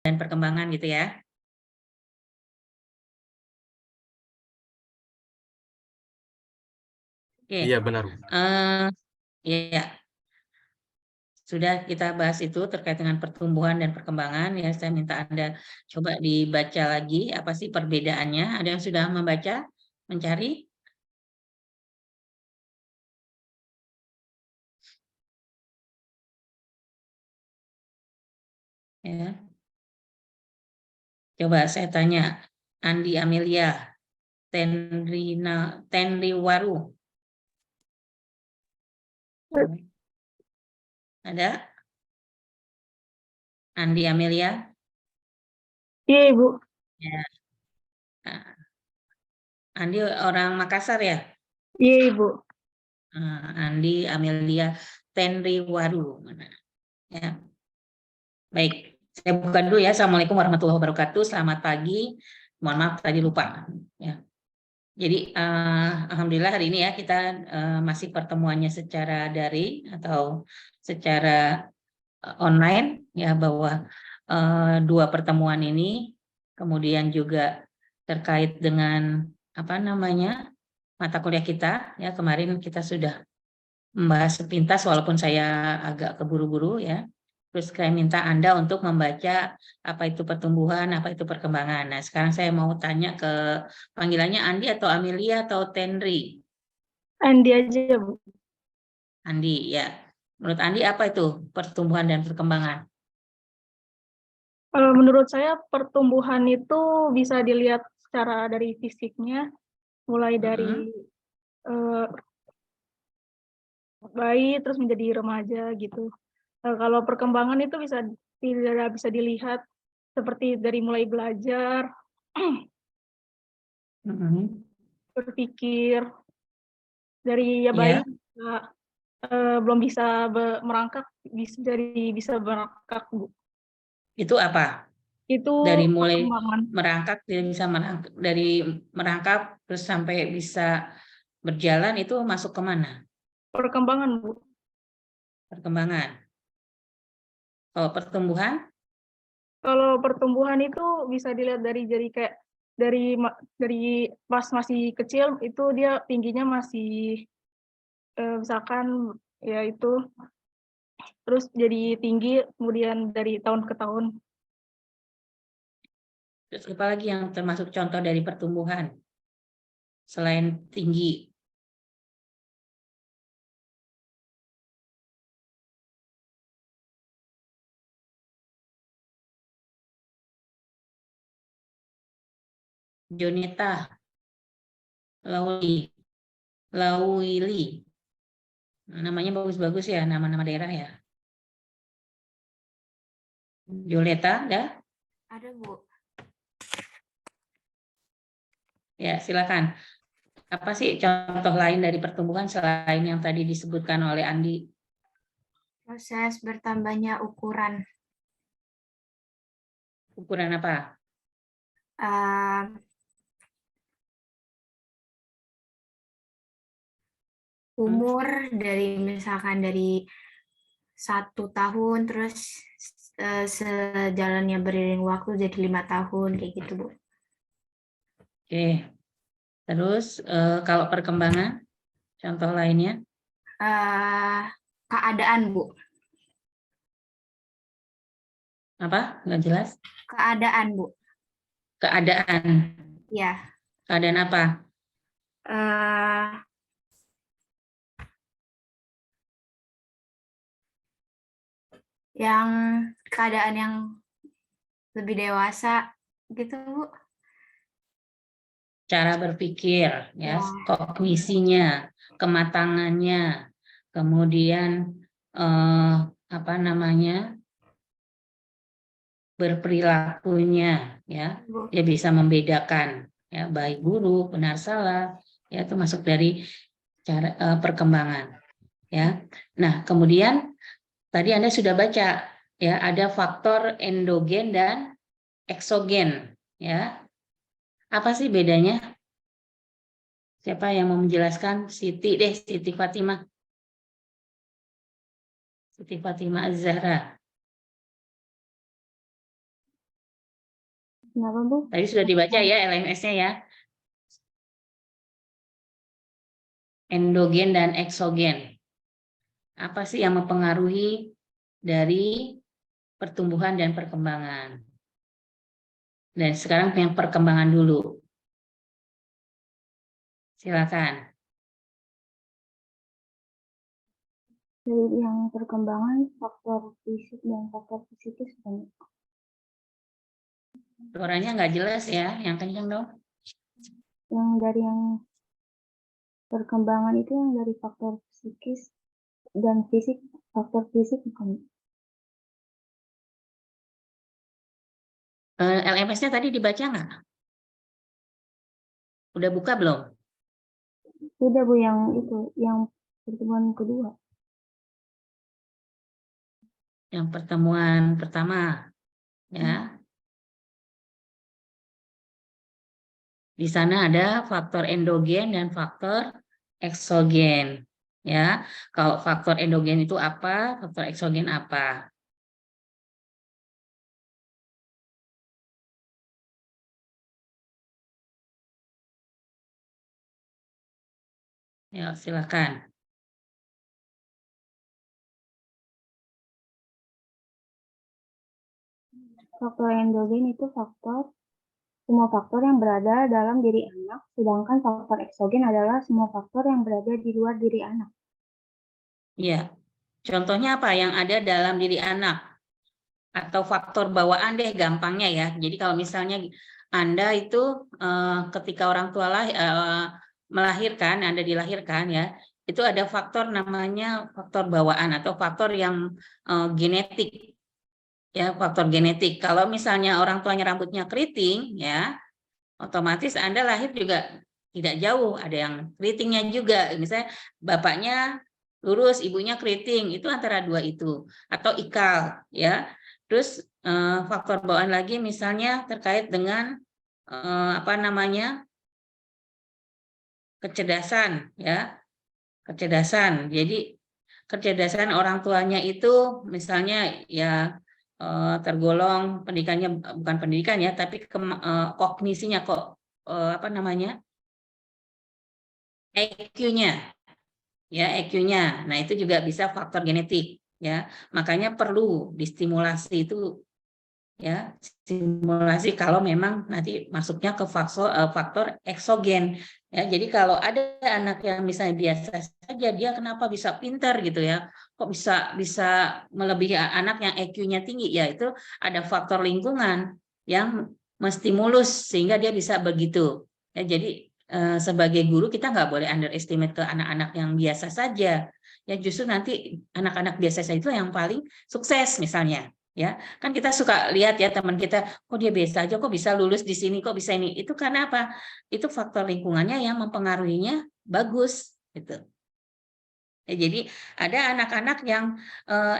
dan perkembangan gitu ya. Oke. Iya benar. Ya, sudah kita bahas itu terkait dengan pertumbuhan dan perkembangan ya. Saya minta Anda coba dibaca lagi apa sih perbedaannya. Ada yang sudah membaca, mencari? Ya. Coba saya tanya, Andi Amelia, Tenriwaru. Ada? Andi Amelia? Iya, Ibu. Ya. Andi orang Makassar ya? Iya, Ibu. Andi Amelia Tenriwaru. Ya. Baik, saya buka dulu ya. Assalamualaikum warahmatullahi wabarakatuh. Selamat pagi. Mohon maaf tadi lupa. Ya. Jadi alhamdulillah hari ini ya kita masih pertemuannya secara daring atau secara online ya, bahwa dua pertemuan ini kemudian juga terkait dengan apa namanya mata kuliah kita ya. Kemarin kita sudah membahas sepintas walaupun saya agak keburu-buru ya. Terus saya minta Anda untuk membaca apa itu pertumbuhan, apa itu perkembangan. Nah, sekarang saya mau tanya ke panggilannya Andi atau Amelia atau Tenri? Andi aja, Bu. Andi ya. Menurut Andi apa itu pertumbuhan dan perkembangan? Menurut saya pertumbuhan itu bisa dilihat secara dari fisiknya, mulai dari bayi terus menjadi remaja gitu. Kalau perkembangan itu bisa dilihat seperti dari mulai belajar, berpikir, dari bayi Ya, belum bisa merangkak, bisa merangkak, Bu. itu apa? Itu Dari mulai perkembangan. merangkak, bisa merangkak, dari merangkak terus sampai bisa berjalan itu masuk ke mana? Perkembangan, Bu. Perkembangan. Kalau pertumbuhan? Kalau pertumbuhan itu bisa dilihat dari kayak dari pas masih kecil itu dia tingginya masih misalkan ya itu terus jadi tinggi kemudian dari tahun ke tahun. Terus apa lagi yang termasuk contoh dari pertumbuhan selain tinggi? Joneta, Lawili. Namanya bagus-bagus ya, nama-nama daerah ya. Violeta, ada? Ada, Bu. Ya, silakan. Apa sih contoh lain dari pertumbuhan selain yang tadi disebutkan oleh Andi? Proses bertambahnya ukuran. Ukuran apa? Umur dari misalkan dari 1 tahun terus sejalannya beriring waktu jadi 5 tahun kayak gitu, Bu. Oke. Terus kalau perkembangan, contoh lainnya? Keadaan, Bu. Apa? Nggak jelas? Keadaan, Bu. Keadaan. Ya. Keadaan apa? Yang keadaan yang lebih dewasa gitu, Bu. Cara berpikir, ya, kognisinya, kematangannya, kemudian apa namanya, berperilakunya, ya, dia bisa membedakan, ya, baik buruk, benar salah, ya, itu masuk dari cara perkembangan, ya. Nah, kemudian tadi Anda sudah baca, ya, ada faktor endogen dan eksogen, ya. Apa sih bedanya? Siapa yang mau menjelaskan? Siti deh, Siti Fatimah. Siti Fatimah Az-Zahra. Kenapa, Bu? Tadi sudah dibaca ya LMS-nya ya. Endogen dan eksogen. Apa sih yang mempengaruhi dari pertumbuhan dan perkembangan? Dan sekarang yang perkembangan dulu. Silakan. Dari yang perkembangan faktor fisik dan faktor psikis kan. Suaranya nggak jelas ya, yang kencang dong. Yang dari yang perkembangan itu yang dari faktor psikis dan fisik, faktor fisik bukan. LMS-nya tadi dibaca nggak? Udah buka belum? Sudah, Bu, yang itu, yang pertemuan kedua. Yang pertemuan pertama, ya. Di sana ada faktor endogen dan faktor eksogen, ya. Kalau faktor endogen itu apa, faktor eksogen apa? Ya, silakan. Faktor endogen itu semua faktor yang berada dalam diri anak, sedangkan faktor eksogen adalah semua faktor yang berada di luar diri anak. Ya, contohnya apa yang ada dalam diri anak? Atau faktor bawaan deh gampangnya ya. Jadi kalau misalnya Anda itu ketika orang tua melahirkan, Anda dilahirkan ya, itu ada faktor namanya faktor bawaan atau faktor yang genetik. Ya, faktor genetik. Kalau misalnya orang tuanya rambutnya keriting ya, otomatis Anda lahir juga tidak jauh, ada yang keritingnya juga. Misalnya bapaknya lurus, ibunya keriting, itu antara dua itu. Atau ikal ya. Terus faktor bawaan lagi misalnya terkait dengan apa namanya? Kecerdasan ya. Kecerdasan. Jadi kecerdasan orang tuanya itu misalnya ya tergolong pendidikannya bukan pendidikan ya, tapi kognisinya apa namanya? EQ-nya. Ya, EQ-nya. Nah, itu juga bisa faktor genetik ya. Makanya perlu distimulasi itu ya, stimulasi kalau memang nanti masuknya ke faktor eksogen ya. Jadi kalau ada anak yang misalnya biasa saja, dia kenapa bisa pintar gitu ya, kok bisa bisa melebihi anak yang EQ-nya tinggi ya, itu ada faktor lingkungan yang menstimulus sehingga dia bisa begitu ya. Jadi sebagai guru kita nggak boleh underestimate ke anak-anak yang biasa saja ya, justru nanti anak-anak biasa saja itu yang paling sukses misalnya ya. Kan kita suka lihat ya teman kita, kok dia biasa aja, kok bisa lulus di sini, kok bisa ini. Itu karena apa? Itu faktor lingkungannya yang mempengaruhinya bagus gitu. Ya, jadi ada anak-anak yang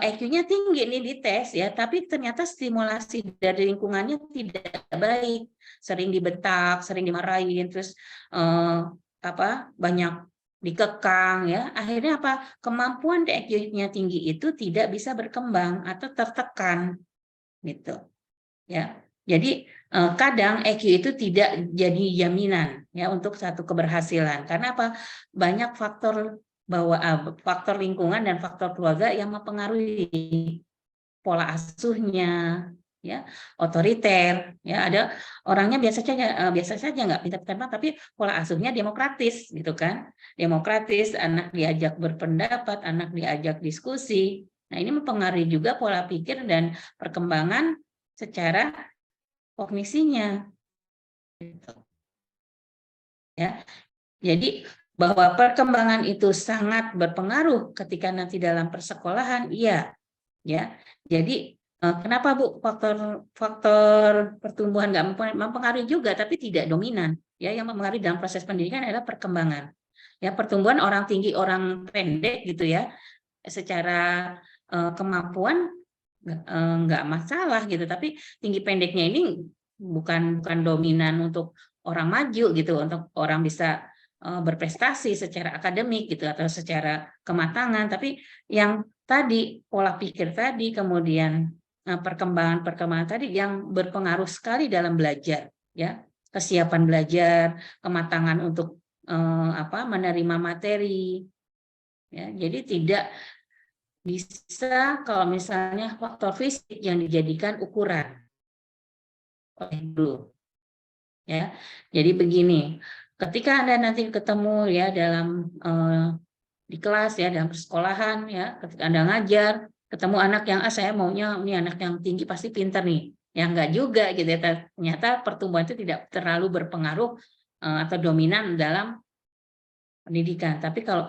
EQ-nya tinggi nih di tes ya, tapi ternyata stimulasi dari lingkungannya tidak baik, sering dibentak, sering dimarahin, terus banyak dikekang ya. Akhirnya apa? Kemampuan EQ-nya tinggi itu tidak bisa berkembang atau tertekan gitu ya. Jadi kadang EQ itu tidak jadi jaminan ya untuk satu keberhasilan. Karena apa? Banyak faktor faktor lingkungan dan faktor keluarga yang mempengaruhi pola asuhnya ya, otoriter ya. Ada orangnya biasa saja nggak pintar-pintar tapi pola asuhnya demokratis gitu kan. Demokratis, anak diajak berpendapat, anak diajak diskusi. Nah, ini mempengaruhi juga pola pikir dan perkembangan secara kognisinya gitu. Ya. Jadi bahwa perkembangan itu sangat berpengaruh ketika nanti dalam persekolahan, iya, ya. Jadi kenapa Bu faktor pertumbuhan nggak mempengaruhi juga, tapi tidak dominan. Ya, yang mempengaruhi dalam proses pendidikan adalah perkembangan. Ya, pertumbuhan orang tinggi, orang pendek gitu ya, secara kemampuan nggak masalah gitu, tapi tinggi pendeknya ini bukan dominan untuk orang maju gitu, untuk orang bisa berprestasi secara akademik gitu atau secara kematangan, tapi yang tadi pola pikir tadi, kemudian perkembangan tadi yang berpengaruh sekali dalam belajar, ya, kesiapan belajar, kematangan untuk menerima materi, ya. Jadi tidak bisa kalau misalnya faktor fisik yang dijadikan ukuran oleh guru, ya. Jadi begini, ketika Anda nanti ketemu ya dalam di kelas ya, dalam sekolahan ya, ketika Anda ngajar, ketemu anak yang saya maunya ini anak yang tinggi pasti pintar nih. Ya enggak juga gitu ya. Ternyata pertumbuhan itu tidak terlalu berpengaruh atau dominan dalam pendidikan. Tapi kalau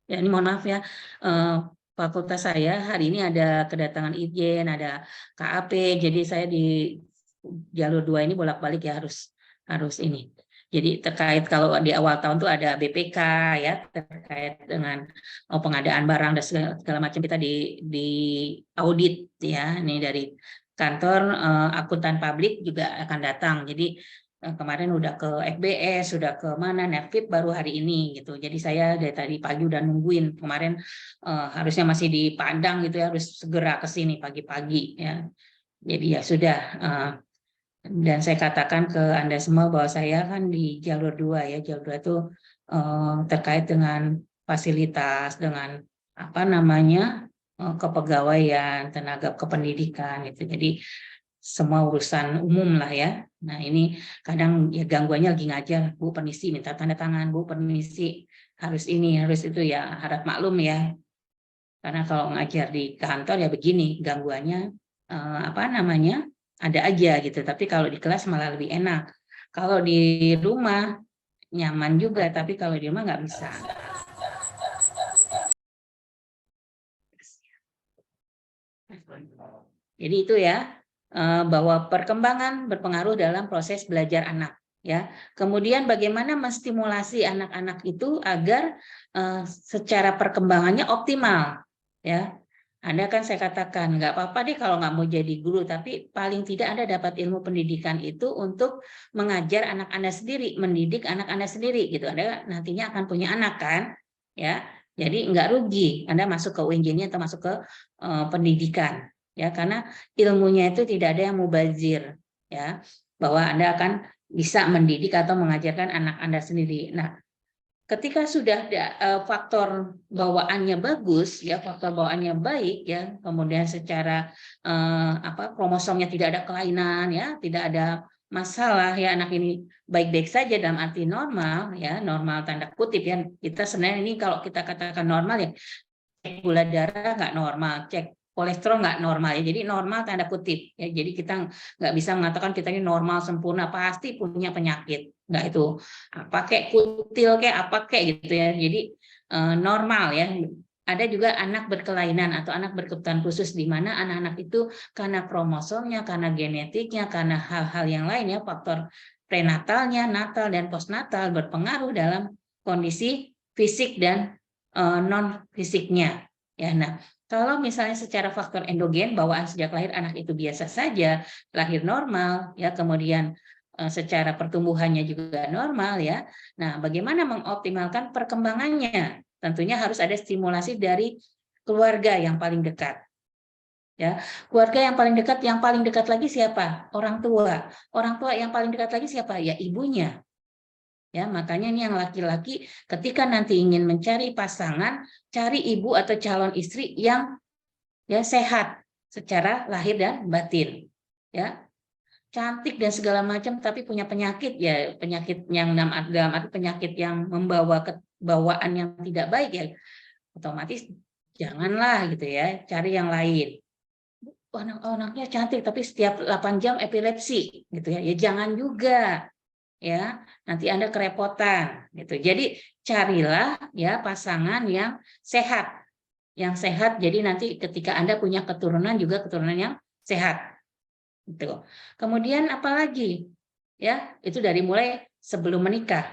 ya ini mohon maaf ya, fakultas saya hari ini ada kedatangan Irjen, ada KAP, jadi saya di jalur 2 ini bolak-balik ya harus ini. Jadi terkait kalau di awal tahun tuh ada BPK ya, terkait dengan pengadaan barang dan segala macam kita di audit ya, ini dari kantor akuntan publik juga akan datang. Jadi kemarin udah ke FBS, sudah ke mana, Nervip baru hari ini gitu. Jadi saya dari tadi pagi udah nungguin. Kemarin harusnya masih di Padang gitu ya, harus segera ke sini pagi-pagi ya. Jadi ya sudah, dan saya katakan ke Anda semua bahwa saya kan di jalur 2 ya, jalur 2 itu terkait dengan fasilitas, dengan apa namanya, kepegawaian, tenaga kependidikan gitu. Jadi semua urusan umum lah ya. Nah ini kadang ya gangguannya lagi ngajar, Bu permisi minta tanda tangan, Bu permisi harus ini harus itu ya, harap maklum ya. Karena kalau ngajar di kantor ya begini gangguannya apa namanya ada aja gitu. Tapi kalau di kelas malah lebih enak. Kalau di rumah nyaman juga, tapi kalau di rumah nggak bisa. Jadi itu ya, bahwa perkembangan berpengaruh dalam proses belajar anak. Ya, kemudian bagaimana menstimulasi anak-anak itu agar secara perkembangannya optimal. Ya, Anda kan saya katakan nggak apa-apa deh kalau nggak mau jadi guru, tapi paling tidak Anda dapat ilmu pendidikan itu untuk mengajar anak Anda sendiri, mendidik anak Anda sendiri gitu. Anda nantinya akan punya anak kan, ya. Jadi nggak rugi Anda masuk ke UNJ-nya atau masuk ke pendidikan, ya karena ilmunya itu tidak ada yang mubazir, ya bahwa Anda akan bisa mendidik atau mengajarkan anak Anda sendiri. Nah, ketika sudah ada faktor bawaannya bagus, ya faktor bawaannya baik, ya kemudian secara kromosomnya tidak ada kelainan, ya tidak ada masalah, ya anak ini baik-baik saja dalam arti normal, ya normal tanda kutip ya. Kita sebenarnya ini kalau kita katakan normal ya, cek gula darah nggak normal, cek kolesterol nggak normal ya, jadi normal tanda kutip ya. Jadi kita nggak bisa mengatakan kita ini normal sempurna, pasti punya penyakit, nggak itu apa kayak kutil kayak apa kayak gitu ya. Jadi normal ya. Ada juga anak berkelainan atau anak berkebutuhan khusus, di mana anak-anak itu karena kromosomnya, karena genetiknya, karena hal-hal yang lain ya, faktor prenatalnya, natal dan postnatal berpengaruh dalam kondisi fisik dan non fisiknya. Ya, nah kalau misalnya secara faktor endogen bawaan sejak lahir anak itu biasa saja, lahir normal, ya kemudian secara pertumbuhannya juga normal ya. Nah, bagaimana mengoptimalkan perkembangannya? Tentunya harus ada stimulasi dari keluarga yang paling dekat. Ya, keluarga yang paling dekat lagi siapa? Orang tua. Orang tua yang paling dekat lagi siapa? Ya ibunya. Ya, makanya ini yang laki-laki ketika nanti ingin mencari pasangan, cari ibu atau calon istri yang ya sehat secara lahir dan batin. Ya. Cantik dan segala macam tapi punya penyakit ya, penyakit yang dalam arti penyakit yang membawa bawaan yang tidak baik ya, otomatis janganlah gitu ya, cari yang lain. Anaknya cantik tapi setiap 8 jam epilepsi gitu ya, ya jangan juga. Ya, nanti Anda kerepotan gitu. Jadi carilah ya pasangan yang sehat, yang sehat. Jadi nanti ketika Anda punya keturunan juga keturunan yang sehat. Gitu. Kemudian apalagi? Ya, itu dari mulai sebelum menikah.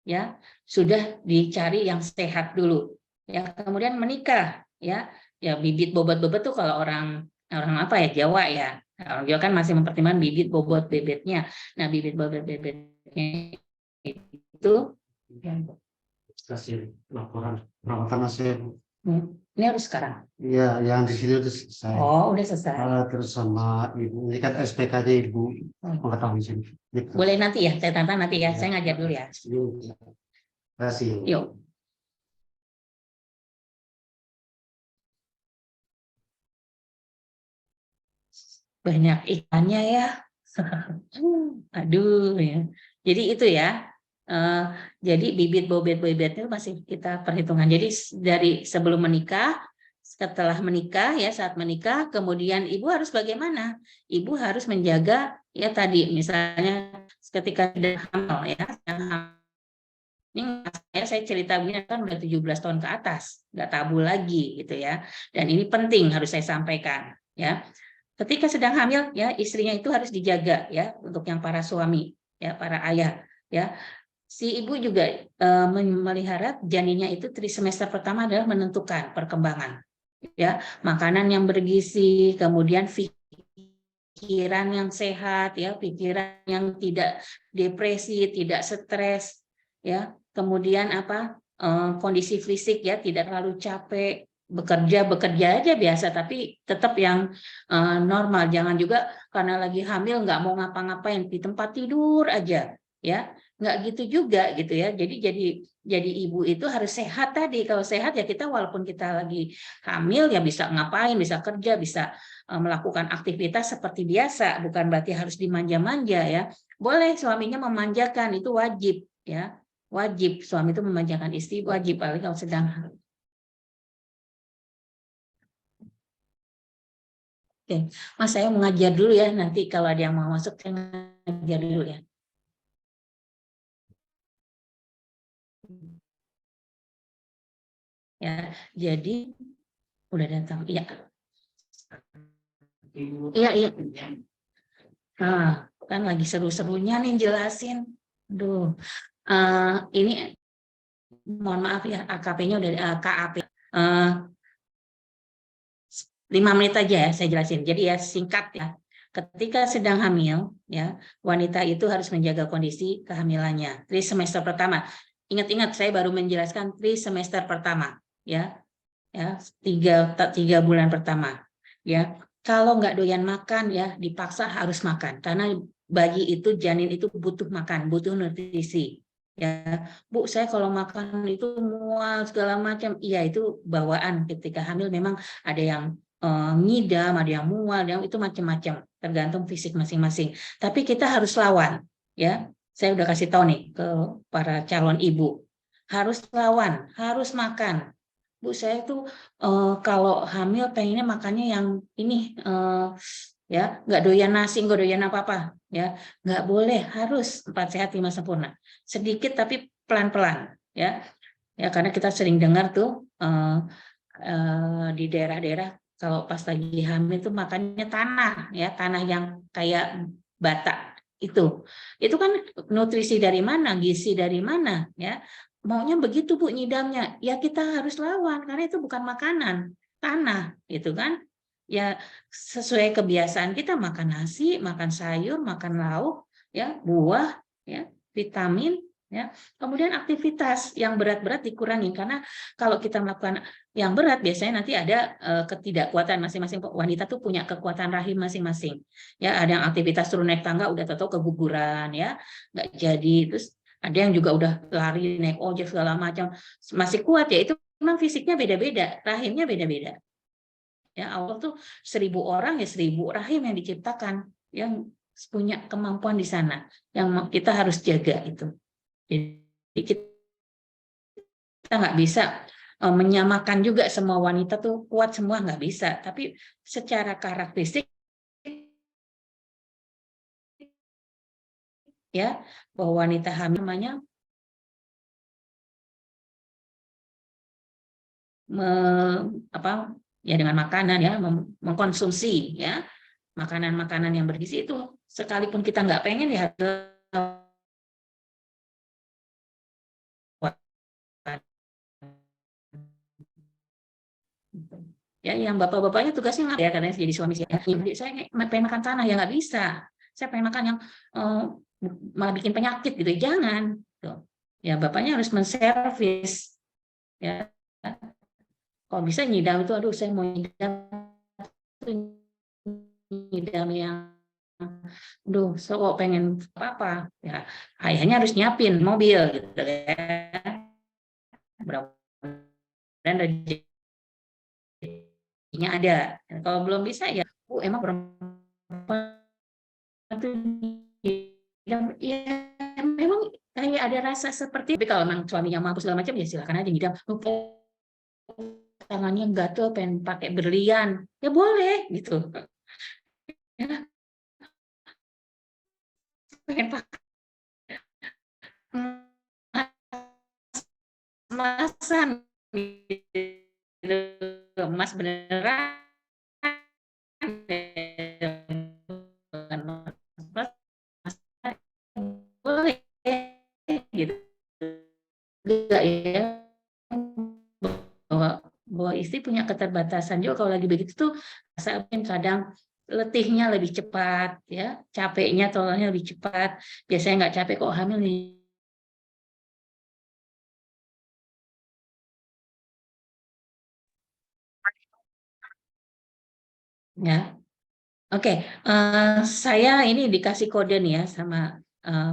Ya, sudah dicari yang sehat dulu. Ya, kemudian menikah, ya. Ya, bibit bobot-bobot tuh kalau orang apa ya, Jawa ya. Orang Jawa kan masih mempertimbangkan bibit bobot bebetnya. Nah, bibit bobot bebetnya itu ya, Kasih laporan perawatan hasil. ini harus sekarang. Iya, yang di sini udah selesai. Oh, udah selesai. Terus sama ibu, ini kan SPK-nya ibu mengetahui sini. Gitu. Boleh nanti ya, saya tantang nanti ya. Ya. Saya ngajar dulu ya. Terima kasih. Yuk. Banyak ikannya ya. Aduh ya. Jadi itu ya. Jadi bibit bobot-bobotnya masih kita perhitungkan. Jadi dari sebelum menikah, setelah menikah ya, saat menikah, kemudian ibu harus bagaimana? Ibu harus menjaga ya tadi misalnya ketika sedang hamil ya, ini saya cerita begini kan udah 17 tahun ke atas, nggak tabu lagi gitu ya. Dan ini penting harus saya sampaikan ya. Ketika sedang hamil ya, istrinya itu harus dijaga ya, untuk yang para suami ya, para ayah ya. Si ibu juga memelihara janinnya itu trimester pertama adalah menentukan perkembangan ya, makanan yang bergizi, kemudian pikiran yang sehat ya, pikiran yang tidak depresi, tidak stres ya. Kemudian kondisi fisik ya, tidak terlalu capek, bekerja aja biasa tapi tetap yang normal. Jangan juga karena lagi hamil nggak mau ngapa-ngapain, di tempat tidur aja ya, nggak gitu juga gitu ya. Jadi ibu itu harus sehat tadi. Kalau sehat ya kita walaupun kita lagi hamil ya bisa ngapain, bisa kerja, bisa melakukan aktivitas seperti biasa, bukan berarti harus dimanja-manja ya. Boleh suaminya memanjakan, itu wajib ya. Wajib suami itu memanjakan istri, wajib, apalagi kalau sedang hamil. Oke, Mas saya mengajar dulu ya, nanti kalau ada yang mau masuk saya ngajar dulu ya. Ya, jadi udah datang. Iya. Iya. Nah, kan lagi seru-serunya nih jelasin. Aduh. Ini mohon maaf ya, AKP-nya udah KAP. 5 menit aja ya saya jelasin. Jadi ya singkat ya. Ketika sedang hamil ya, wanita itu harus menjaga kondisi kehamilannya. Semester pertama. Ingat-ingat saya baru menjelaskan semester pertama ya. Ya, 3 bulan pertama. Ya. Kalau nggak doyan makan ya dipaksa harus makan karena bayi itu, janin itu butuh makan, butuh nutrisi. Ya, Bu, saya kalau makan itu mual segala macam. Iya, itu bawaan ketika hamil, memang ada yang ngidam, ada yang mual, itu macam-macam, tergantung fisik masing-masing. Tapi kita harus lawan, ya. Saya udah kasih tahu nih ke para calon ibu, harus lawan, harus makan. Bu, saya tuh kalau hamil pengennya makannya yang ini, ya, nggak doyan nasi, nggak doyan apa-apa, ya, nggak boleh, harus 4 sehat 5 sempurna. Sedikit tapi pelan-pelan, ya, karena kita sering dengar tuh di daerah-daerah kalau pas lagi hamil tuh makannya tanah, ya, tanah yang kayak bata itu kan nutrisi dari mana, gizi dari mana, ya. Maunya begitu Bu nyidamnya, ya kita harus lawan karena itu bukan makanan, tanah, gitu kan. Ya sesuai kebiasaan kita makan nasi, makan sayur, makan lauk, ya, buah, ya, vitamin, ya. Kemudian aktivitas yang berat-berat dikurangi karena kalau kita melakukan yang berat biasanya nanti ada ketidakkuatan masing-masing wanita tuh punya kekuatan rahim masing-masing. Ya, ada yang aktivitas turun naik tangga udah tahu keguguran ya, nggak jadi. Terus ada yang juga udah lari naik ojek segala macam masih kuat ya, itu memang fisiknya beda-beda, rahimnya beda-beda. Ya, Allah tuh 1000 orang ya 1000 rahim yang diciptakan yang punya kemampuan di sana yang kita harus jaga itu. Jadi kita nggak bisa menyamakan juga semua wanita tuh kuat semua, nggak bisa. Tapi secara karakteristik ya, bahwa wanita hamil namanya ya dengan makanan ya, mengkonsumsi ya makanan-makanan yang bergizi itu, sekalipun kita nggak pengen ya ya, yang bapak-bapaknya tugasnya apa ya, karena jadi suami saya pengen makan tanah ya nggak bisa, saya pengen makan yang malah bikin penyakit gitu, jangan tuh. Ya bapaknya harus menservis ya, kalau bisa nyidam itu, aduh saya mau nyidam yang so kok pengen apa ya, ayahnya harus nyiapin mobil gitu ya, dan rezekinya ada. Kalau belum bisa ya emang perempuan itu ya memang kayak ada rasa seperti, tapi kalau memang suaminya mampu segala macam ya silakan aja ngidam. Tangannya gatel pengen pakai berlian ya boleh gitu ya, pengen pakai emasan gitu, emas beneran boleh gitu, enggak ya, bahwa istri punya keterbatasan juga kalau lagi begitu tuh, kadang letihnya lebih cepat ya, capeknya tolongnya lebih cepat, biasanya nggak capek kok hamil nih ya. Oke, saya ini dikasih kode nih ya sama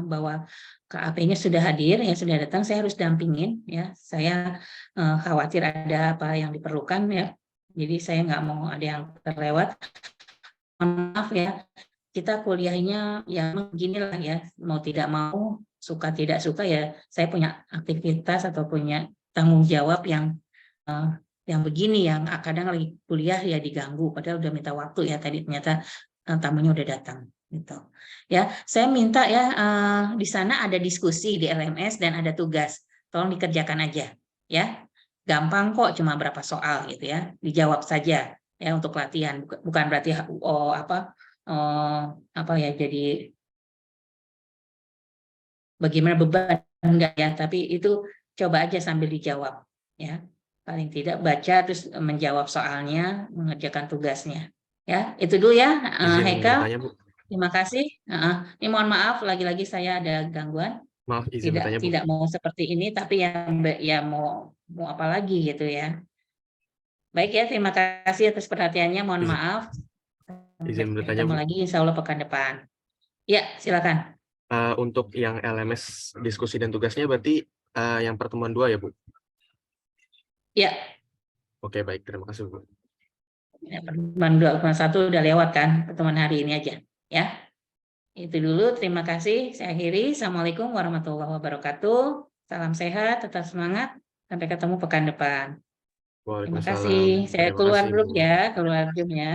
bahwa KAP-nya sudah hadir, ya sudah datang. Saya harus dampingin ya. Saya khawatir ada apa yang diperlukan ya. Jadi saya nggak mau ada yang terlewat. Mohon maaf ya. Kita kuliahnya ya beginilah ya. Mau tidak mau, suka tidak suka ya. Saya punya aktivitas atau punya tanggung jawab yang begini, yang kadang lagi kuliah ya diganggu padahal udah minta waktu ya, tadi ternyata tamunya udah datang gitu ya. Saya minta ya di sana ada diskusi di LMS dan ada tugas, tolong dikerjakan aja ya, gampang kok, cuma berapa soal gitu ya, dijawab saja ya untuk latihan, bukan berarti apa ya jadi bagaimana beban, enggak ya, tapi itu coba aja sambil dijawab ya. Paling tidak baca terus menjawab soalnya, mengerjakan tugasnya. Ya, itu dulu ya, Izin Haikal. bertanya, Bu. Terima kasih. Ini mohon maaf lagi-lagi saya ada gangguan. Maaf, izin bertanya, Bu. Tidak mau seperti ini, tapi ya mau apa lagi gitu ya. Baik ya, terima kasih atas perhatiannya. Mohon Izin- maaf. izin bertanya, Ketemu Bu. lagi insya Allah pekan depan. Ya, silakan. Untuk yang LMS diskusi dan tugasnya berarti yang pertemuan 2 ya, Bu? Ya, Oke, baik. Terima kasih, Bu. ya, pertemuan 2, pertemuan 1 udah lewat kan, pertemuan hari ini aja ya. Itu dulu, terima kasih, saya akhiri. Assalamualaikum warahmatullahi wabarakatuh, salam sehat, tetap semangat, sampai ketemu pekan depan. Terima Waalaikumsalam. kasih, saya Terima keluar kasih, grup Bu. ya, keluar Zoom ya.